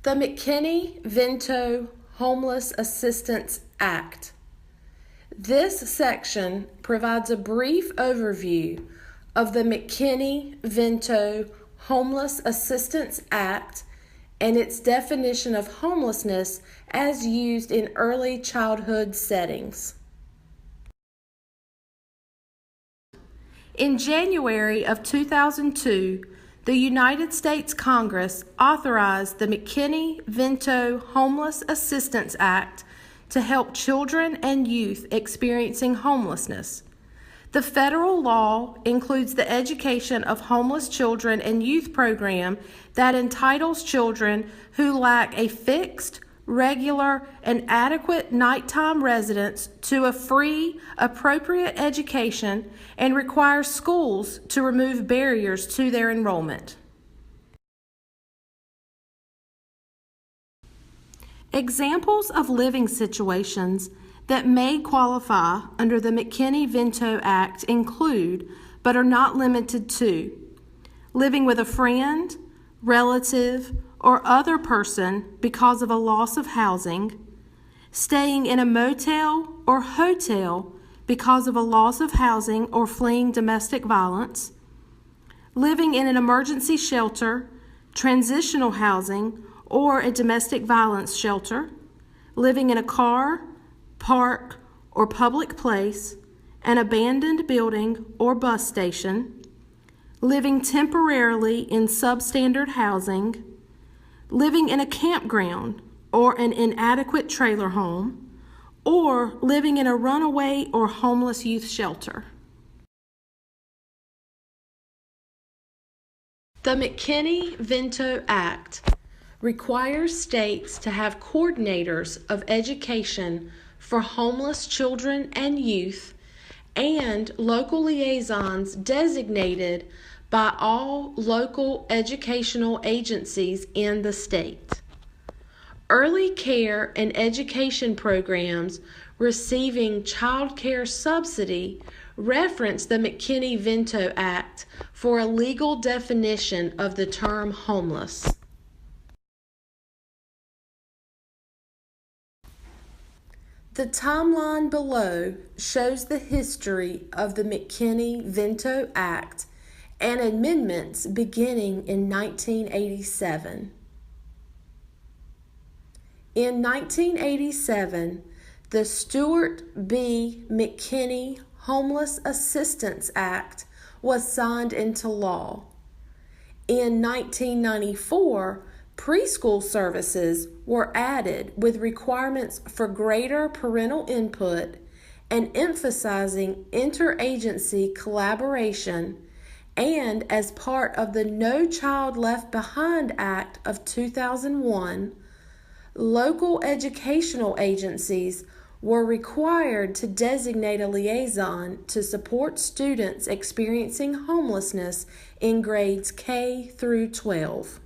The McKinney-Vento Homeless Assistance Act. This section provides a brief overview of the McKinney-Vento Homeless Assistance Act and its definition of homelessness as used in early childhood settings. In January of 2002, the United States Congress authorized the McKinney-Vento Homeless Assistance Act to help children and youth experiencing homelessness. The federal law includes the Education of Homeless Children and Youth program that entitles children who lack a fixed, regular, and adequate nighttime residence to a free, appropriate education and requires schools to remove barriers to their enrollment. Examples of living situations that may qualify under the McKinney-Vento Act include, but are not limited to, living with a friend, relative, or other person because of a loss of housing, staying in a motel or hotel because of a loss of housing or fleeing domestic violence, living in an emergency shelter, transitional housing, or a domestic violence shelter, living in a car, park, or public place, an abandoned building or bus station, living temporarily in substandard housing, living in a campground or an inadequate trailer home, or living in a runaway or homeless youth shelter. The McKinney-Vento Act requires states to have coordinators of education for homeless children and youth and local liaisons designated by all local educational agencies in the state. Early care and education programs receiving child care subsidy reference the McKinney-Vento Act for a legal definition of the term homeless. The timeline below shows the history of the McKinney-Vento Act and amendments beginning in 1987. In 1987, the Stuart B. McKinney Homeless Assistance Act was signed into law. In 1994, preschool services were added with requirements for greater parental input and emphasizing interagency collaboration, and as part of the No Child Left Behind Act of 2001, local educational agencies were required to designate a liaison to support students experiencing homelessness in grades K through 12.